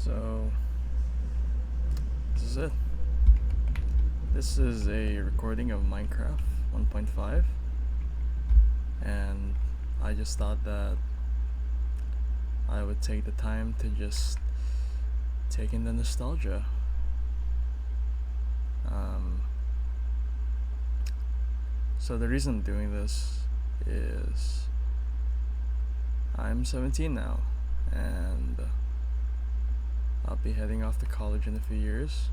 So, this is it. This is a recording of Minecraft 1.5, and I just thought that I would take the time to just take in the nostalgia. Um, so, the reason I'm doing this is I'm 17 now, and I'll be heading off to college in a few years.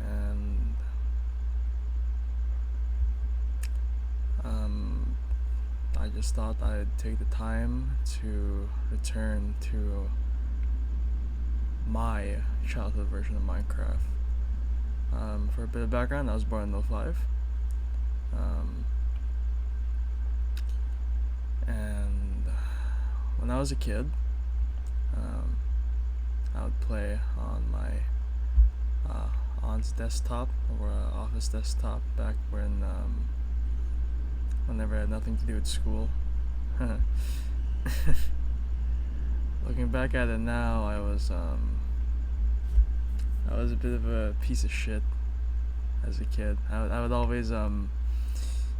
And I just thought I'd take the time to return to my childhood version of Minecraft. For a bit of background, I was born in 05. And when I was a kid, I would play on my aunt's desktop or office desktop back whenever I had nothing to do at school. Looking back at it now, I was a bit of a piece of shit as a kid. I would always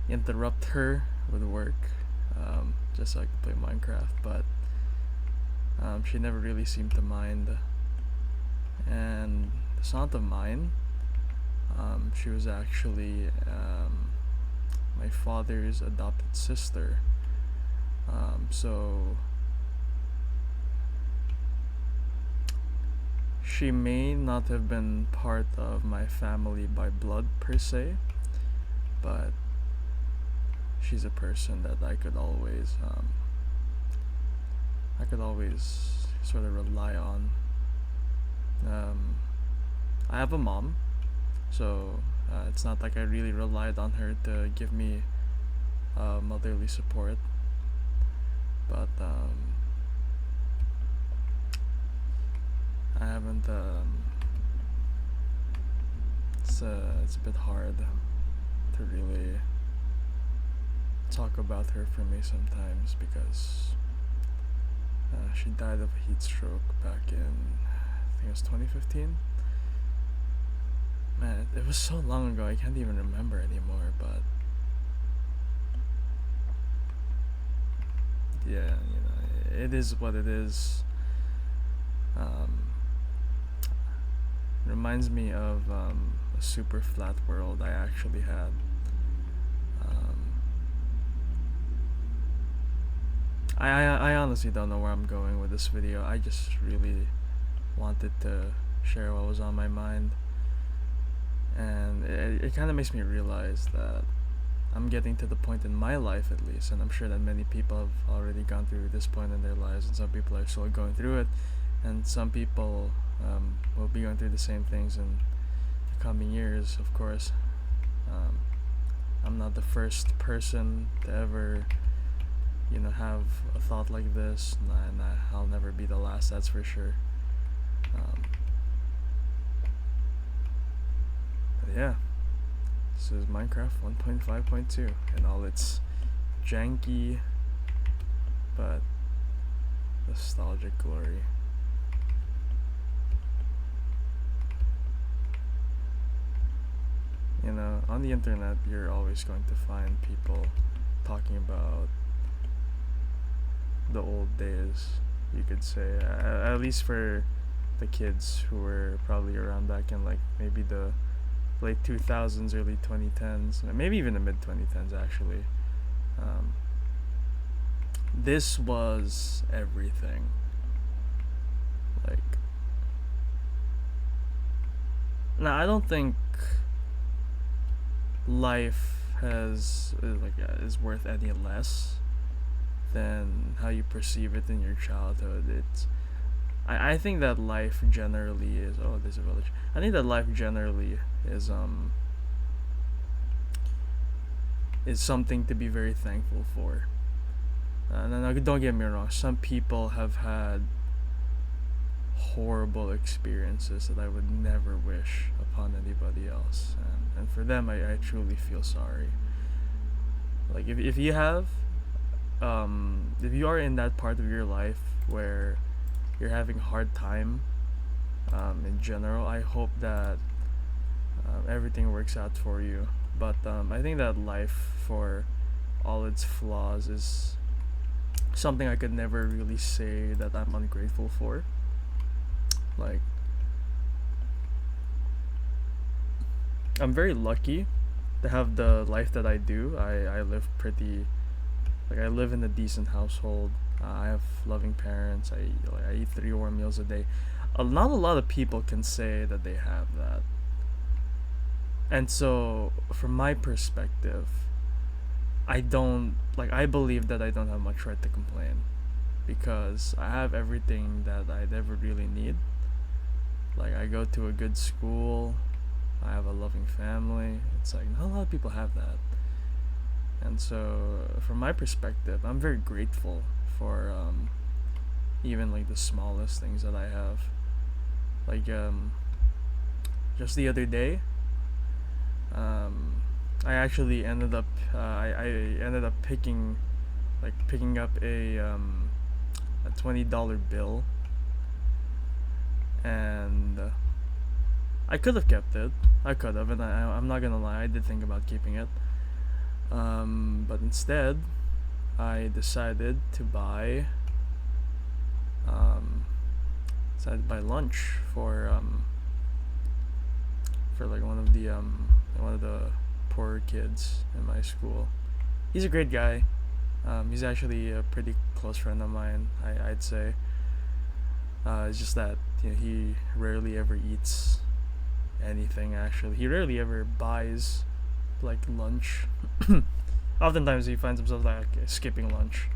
interrupt her with work, just so I could play Minecraft, but she never really seemed to mind. And this aunt of mine, she was actually my father's adopted sister. So she may not have been part of my family by blood per se, but she's a person that I could always sort of rely on. I have a mom, so it's not like I really relied on her to give me motherly support, but I haven't. It's a bit hard to really talk about her for me sometimes because she died of a heat stroke back in, I think it was 2015. Man, it was so long ago, I can't even remember anymore, but yeah, it is what it is. Reminds me of a super flat world I actually had. I honestly don't know where I'm going with this video. I just really wanted to share what was on my mind. And it kind of makes me realize that I'm getting to the point in my life, at least, and I'm sure that many people have already gone through this point in their lives, and some people are still going through it, and some people will be going through the same things in the coming years, of course. I'm not the first person to ever have a thought like this, and I'll never be the last, that's for sure. But yeah, this is Minecraft 1.5.2 and all its janky but nostalgic glory. On the internet, you're always going to find people talking about the old days, you could say, at least for the kids who were probably around back in like maybe the late 2000s, early 2010s, maybe even the mid 2010s actually. This was everything. Like, now I don't think life is worth any less than how you perceive it in your childhood. I think that life generally is, oh, there's a village. I think that life generally is something to be very thankful for. No, don't get me wrong. Some people have had horrible experiences that I would never wish upon anybody else, and for them, I truly feel sorry. Like if you have if you are in that part of your life where you're having a hard time in general, I hope that everything works out for you. But I think that life, for all its flaws, is something I could never really say that I'm ungrateful for. Like, I'm very lucky to have the life that I do. I live pretty, like, I live in a decent household. I have loving parents. I eat 3 or 4 meals a day. Not a lot of people can say that they have that. And so, from my perspective, I believe that I don't have much right to complain because I have everything that I'd ever really need. Like, I go to a good school, I have a loving family. It's like not a lot of people have that. And so, from my perspective, I'm very grateful for even like the smallest things that I have. Like, just the other day, um, I actually ended up I ended up picking up a $20 bill, and I could have kept it. I could have, and I'm not gonna lie, I did think about keeping it. But instead, I um, decided to buy lunch for like one of the poorer kids in my school. He's a great guy. He's actually a pretty close friend of mine. I'd say. It's just that he rarely ever eats anything. Actually, he rarely ever buys like lunch. Oftentimes, he finds himself like skipping lunch.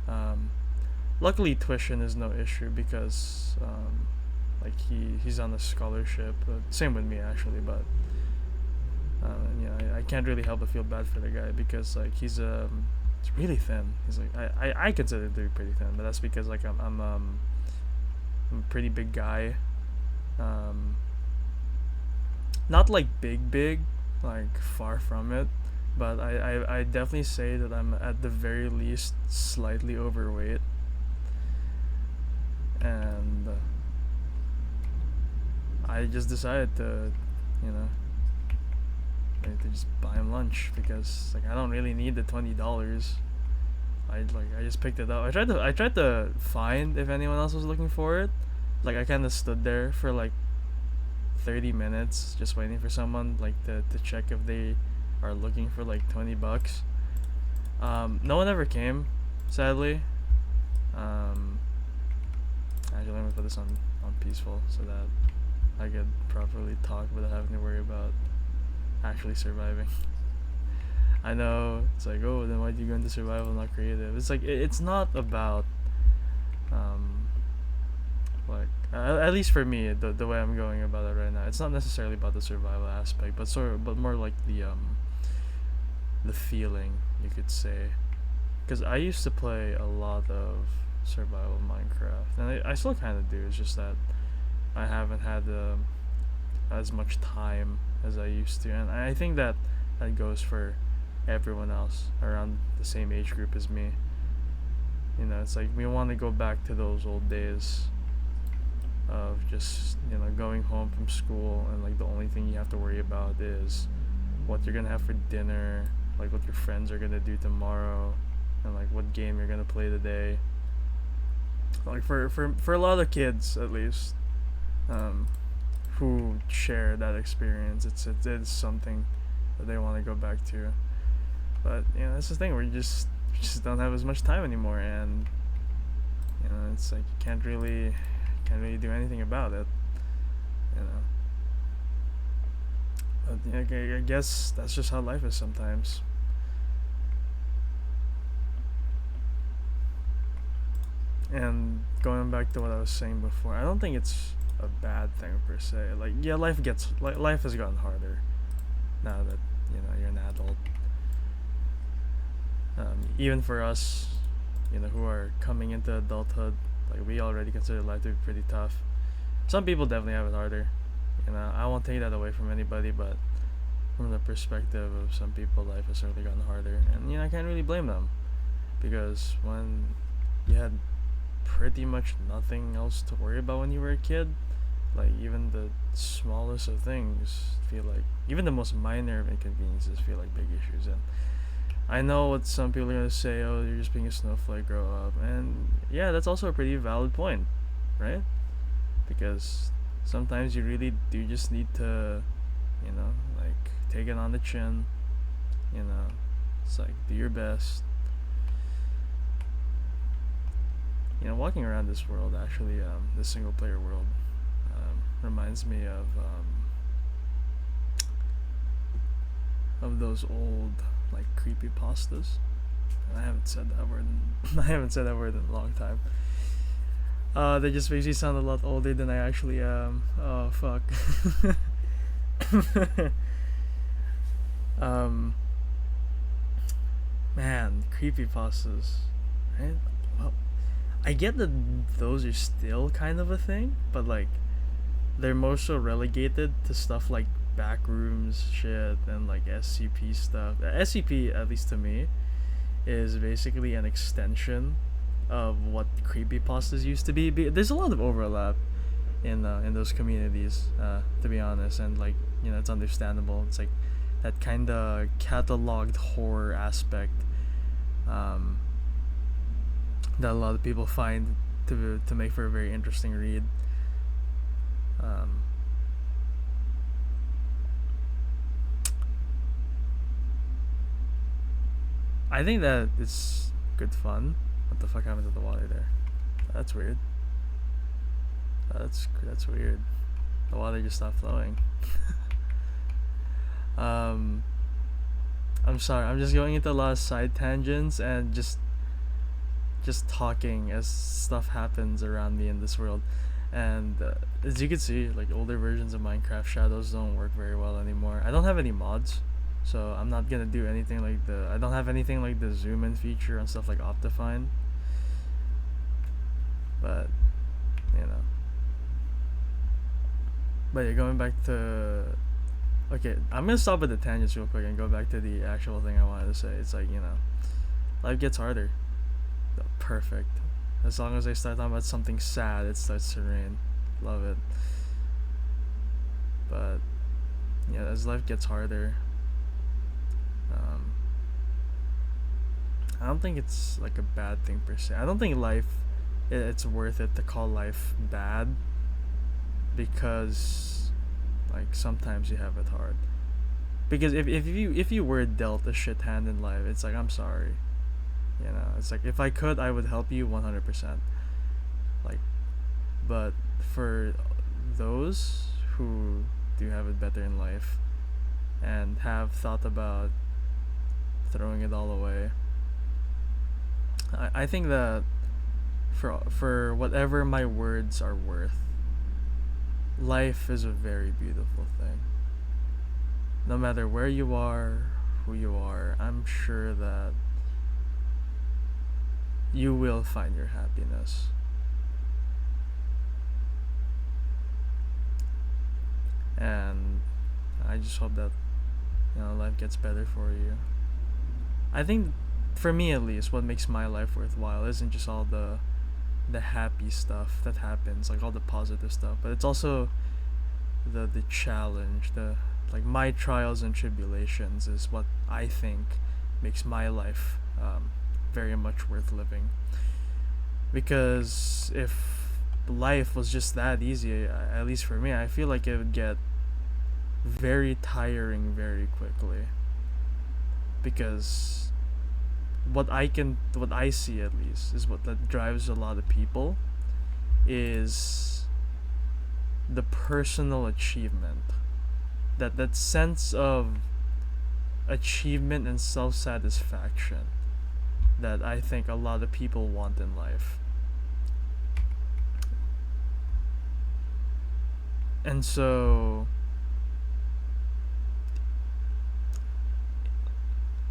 Um, Luckily, tuition is no issue because like he's on a scholarship. Same with me actually, but I can't really help but feel bad for the guy because like he's really thin. He's like I consider to be pretty thin, but that's because like I'm a pretty big guy. Um, Not like big, like far from it, but I definitely say that I'm at the very least slightly overweight, and I just decided to, you know, to just buy him lunch because like I don't really need the $20. I just picked it up. I tried to find if anyone else was looking for it. Like I kind of stood there for like 30 minutes just waiting for someone like to check if they are looking for like $20. No one ever came, sadly. Um, Actually, let me put this on peaceful so that I could properly talk without having to worry about actually surviving. I know it's like, oh, then why do you go into survival, not creative? It's like it's not about um like at least for me, the way I'm going about it right now, it's not necessarily about the survival aspect, but more like the feeling, you could say, because I used to play a lot of survival Minecraft, and I still kind of do. It's just that I haven't had as much time as I used to, and I think that goes for everyone else around the same age group as me. It's like we want to go back to those old days of just going home from school, and like the only thing you have to worry about is what you're gonna have for dinner, like what your friends are gonna do tomorrow, and like what game you're gonna play today. Like for a lot of kids, at least, who share that experience, it's something that they want to go back to. But that's the thing, where you just don't have as much time anymore, and it's like you can't really do anything about it. You know. But I guess that's just how life is sometimes. And going back to what I was saying before, I don't think it's a bad thing per se. Like, yeah, life has gotten harder now that you're an adult. Even for us, who are coming into adulthood, like we already consider life to be pretty tough. Some people definitely have it harder. I won't take that away from anybody, but from the perspective of some people, life has certainly gotten harder, and I can't really blame them, because when you had pretty much nothing else to worry about when you were a kid. Like even the smallest of things feel like, even the most minor of inconveniences feel like big issues. And I know what some people are gonna say. Oh, you're just being a snowflake. Grow up. And yeah, that's also a pretty valid point, right? Because sometimes you really do just need to, like take it on the chin. You know, it's like do your best. Walking around this world, actually, this single player world, reminds me of those old like creepy pastas. I haven't said that word. I haven't said that word in a long time. They just makes me sound a lot older than I actually am. Oh fuck. um, Man, creepy pastas, right? Well, I get that those are still kind of a thing, but like they're more so relegated to stuff like backrooms shit and like SCP stuff. SCP, at least to me, is basically an extension of what creepypastas used to be. There's a lot of overlap in those communities, to be honest, and like it's understandable. It's like that kind of cataloged horror aspect that a lot of people find to make for a very interesting read. Um, I think that it's good fun. What the fuck happened to the water there? That's weird. That's weird. The water just stopped flowing. um, I'm sorry. I'm just going into a lot of side tangents and just talking as stuff happens around me in this world. And as you can see, like older versions of Minecraft, shadows don't work very well anymore. I don't have any mods, so I'm not gonna do anything like I don't have anything like the zoom in feature and stuff like Optifine. But you know. But yeah, going back to, okay, I'm gonna stop with the tangents real quick and go back to the actual thing I wanted to say. It's like life gets harder. Perfect. As long as I start talking about something sad, it starts to rain. Love it. But yeah, as life gets harder, I don't think it's like a bad thing per se. I don't think it's worth it to call life bad, because like sometimes you have it hard. Because if you were dealt a shit hand in life, it's like, I'm sorry. It's like, if I could, I would help you 100%. Like, but for those who do have it better in life and have thought about throwing it all away, I think that for whatever my words are worth, life is a very beautiful thing. No matter where you are, who you are, I'm sure that you will find your happiness. And I just hope that life gets better for you. I think, for me at least, what makes my life worthwhile isn't just all the happy stuff that happens, like all the positive stuff, but it's also the challenge, the like my trials and tribulations is what I think makes my life very much worth living. Because if life was just that easy, at least for me, I feel like it would get very tiring very quickly. Because what I see at least is what that drives a lot of people is the personal achievement, that sense of achievement and self-satisfaction that I think a lot of people want in life. And so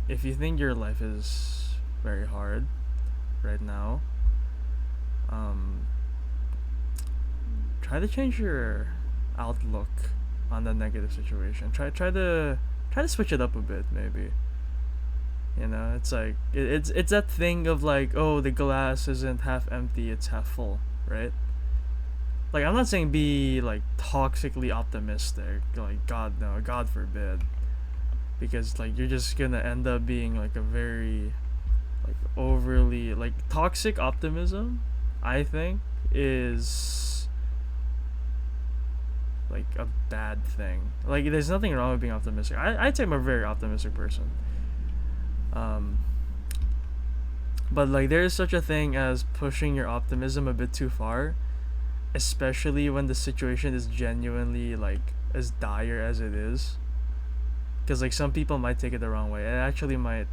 if you think your life is very hard right now, try to change your outlook on the negative situation. Try to switch it up a bit, maybe. You know, it's like it's that thing of like, oh, the glass isn't half empty, it's half full, right? Like, I'm not saying be like toxically optimistic, like God no, God forbid, because like you're just gonna end up being like a very like overly like toxic optimism. I think is like a bad thing. Like, there's nothing wrong with being optimistic. I'd say I'm a very optimistic person. Um, but like there is such a thing as pushing your optimism a bit too far, especially when the situation is genuinely like as dire as it is. Because like some people might take it the wrong way. It actually might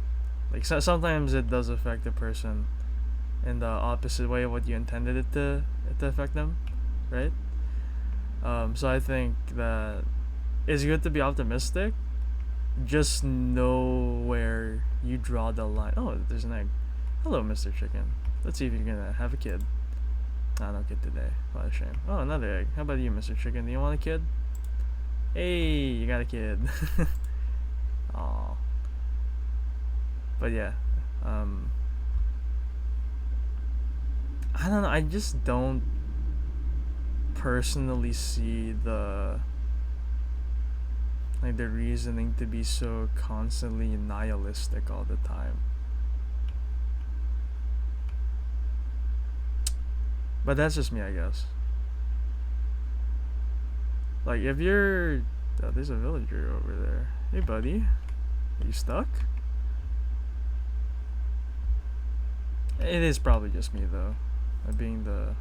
like sometimes it does affect the person in the opposite way of what you intended it to affect them, right? So I think that it's good to be optimistic. Just know where you draw the line. Oh, there's an egg. Hello, Mr. Chicken. Let's see if you're gonna have a kid. Ah, no kid today. What a shame. Oh, another egg. How about you, Mr. Chicken? Do you want a kid? Hey, you got a kid. Aw. But yeah, um, I don't know. I just don't personally see the reasoning to be so constantly nihilistic all the time. But that's just me, I guess. Like, if you're, oh, there's a villager over there. Hey, buddy, are you stuck? It is probably just me though, being the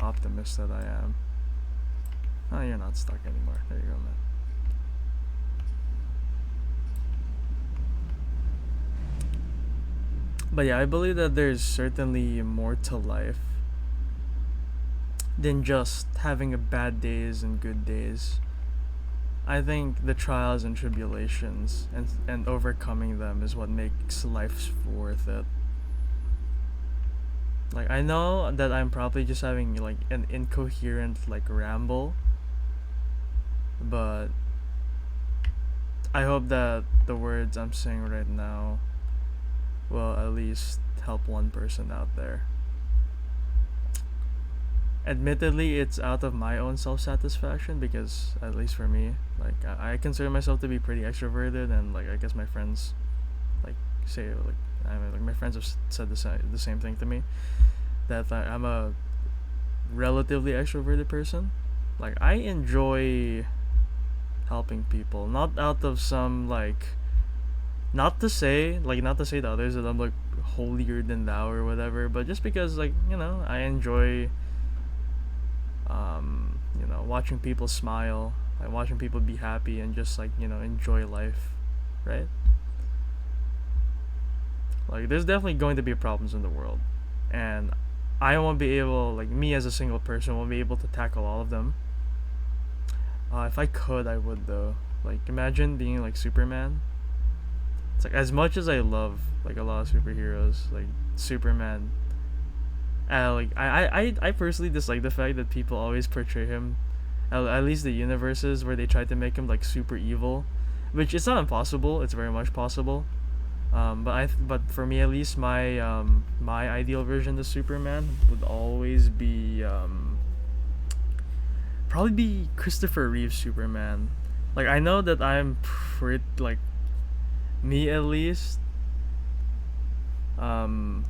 optimist that I am. Oh, you're not stuck anymore. There you go, man. But yeah, I believe that there's certainly more to life than just having a bad days and good days. I think the trials and tribulations and overcoming them is what makes life worth it. Like, I know that I'm probably just having like an incoherent like ramble, but I hope that the words I'm saying right now will at least help one person out there. Admittedly, it's out of my own self satisfaction because, at least for me, like I consider myself to be pretty extroverted, and like I guess my friends, like say like I mean, like my friends have said the same thing to me, that I'm a relatively extroverted person. Like, I enjoy helping people, not out of some like, not to say to others that I'm like holier than thou or whatever, but just because like I enjoy watching people smile, like watching people be happy and just like enjoy life, right? Like, there's definitely going to be problems in the world, and I won't be able, like me as a single person, won't be able to tackle all of them. If I could, I would though. Like, imagine being like Superman. It's like, as much as I love like a lot of superheroes, like Superman. I personally dislike the fact that people always portray him, at least the universes where they try to make him like super evil, which it's not impossible. It's very much possible. But for me at least, my ideal version of Superman would always be probably be Christopher Reeve Superman. Like, I know that I'm pretty like, me at least, um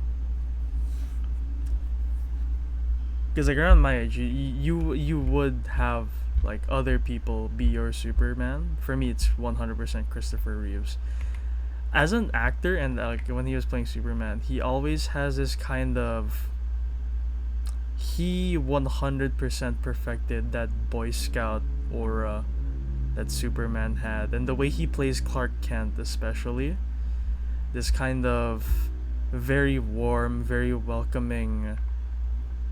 because like around my age, you would have like other people be your Superman. For me, it's 100% Christopher Reeves. As an actor, and like when he was playing Superman, he always has this kind of, he 100% perfected that Boy Scout aura that Superman had, and the way he plays Clark Kent especially, this kind of very warm, very welcoming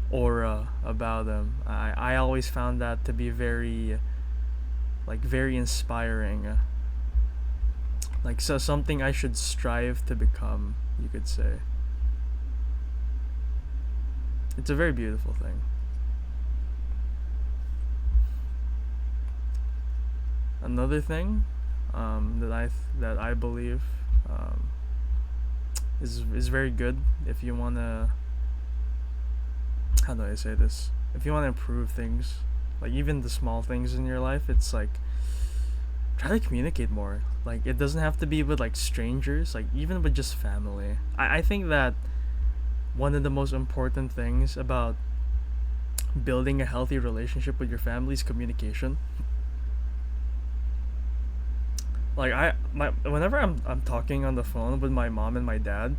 aura about him. I always found that to be very, like, very inspiring. Like, so something I should strive to become, you could say. It's a very beautiful thing. Another thing that I believe, um, is very good if you wanna, how do I say this? If you wanna improve things, like even the small things in your life, it's like try to communicate more. Like it doesn't have to be with like strangers, like even with just family. I think that one of the most important things about building a healthy relationship with your family is communication. Like whenever I'm talking on the phone with my mom and my dad,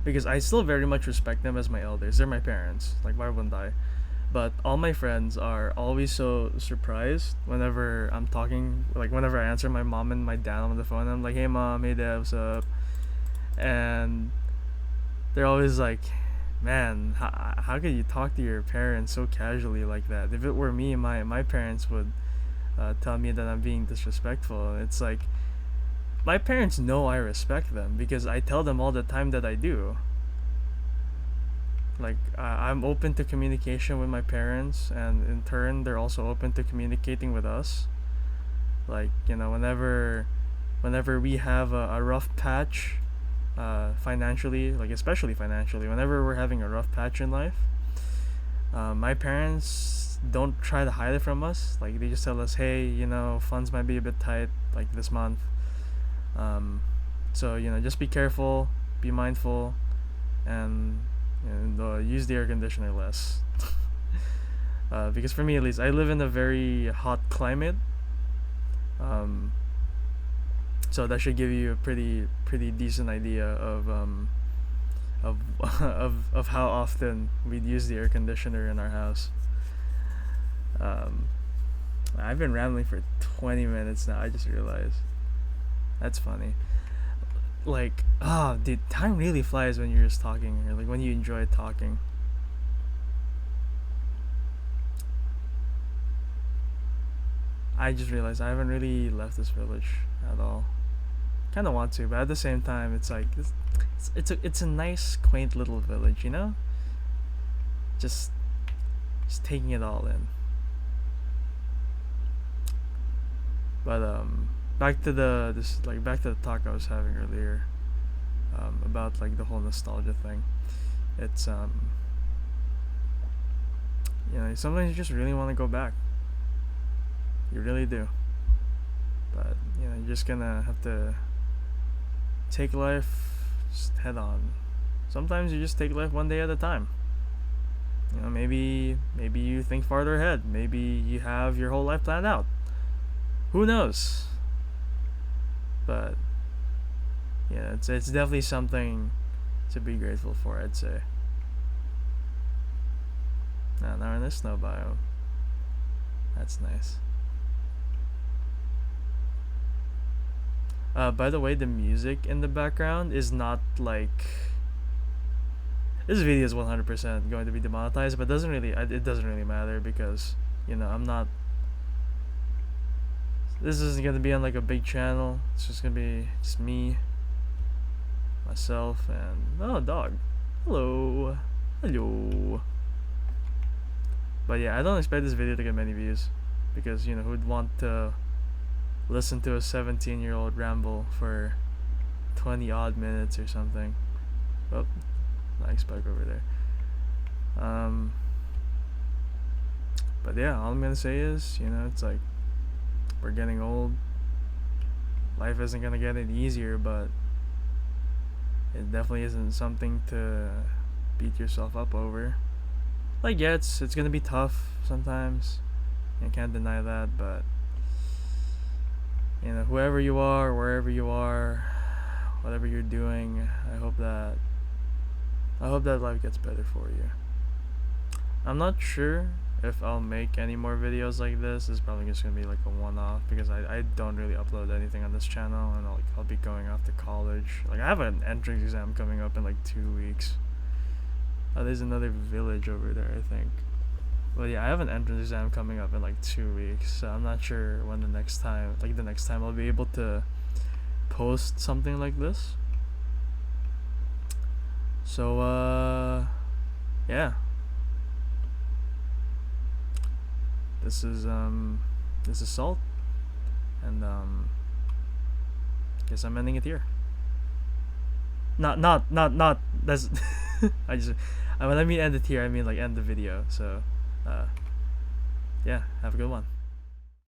because I still very much respect them as my elders. They're my parents. Like why wouldn't I? But all my friends are always so surprised whenever I'm talking. Like whenever I answer my mom and my dad on the phone, I'm like, "Hey mom, hey dad, what's up?" And they're always like, "Man, how could you talk to your parents so casually like that? If it were me, my parents would tell me that I'm being disrespectful." It's like my parents know I respect them because I tell them all the time that I do. Like I'm open to communication with my parents, and in turn, they're also open to communicating with us. Like whenever we have a rough patch, financially, like especially financially, whenever we're having a rough patch in life, my parents don't try to hide it from us. Like they just tell us, hey, funds might be a bit tight, like this month. Um, so just be careful, be mindful, and use the air conditioner less. Because for me at least, I live in a very hot climate. Um, so that should give you a pretty decent idea of of how often we'd use the air conditioner in our house. Um, I've been rambling for 20 minutes now. I just realized. That's funny. Like, dude, time really flies when you're just talking, or like when you enjoy talking. I just realized I haven't really left this village at all. Kind of want to, but at the same time, it's like it's a nice, quaint little village, you know. Just just taking it all in. But back to the talk I was having earlier, about like the whole nostalgia thing. It's sometimes you just really want to go back. You really do. But you're just gonna have to take life just head on. Sometimes you just take life one day at a time. Maybe you think farther ahead. Maybe you have your whole life planned out. Who knows? But yeah, it's definitely something to be grateful for, I'd say. Now we're in the snow biome. That's nice. By the way, the music in the background is not like this video is 100% going to be demonetized, but it doesn't really matter because I'm not. This isn't gonna be on like a big channel. It's just gonna be just me, myself, and dog. Hello, hello. But yeah, I don't expect this video to get many views because who'd want to listen to a 17-year-old ramble for 20 odd minutes or something. Oh, nice bug over there. But yeah, all I'm gonna say is, it's like we're getting old. Life isn't gonna get any easier, but it definitely isn't something to beat yourself up over. Like yeah, it's gonna be tough sometimes. I can't deny that, but whoever you are, wherever you are, whatever you're doing, I hope that life gets better for you. I'm not sure if I'll make any more videos like this. It's probably just gonna be like a one-off because I don't really upload anything on this channel, and I'll be going off to college. Like I have an entrance exam coming up in like 2 weeks. There's another village over there, I think. Well, yeah, I have an entrance exam coming up in like 2 weeks, so I'm not sure when the next time I'll be able to post something like this. So, yeah. This is Salt, and guess I'm ending it here. not that's I just when I mean end it here, I mean like end the video. So yeah, have a good one.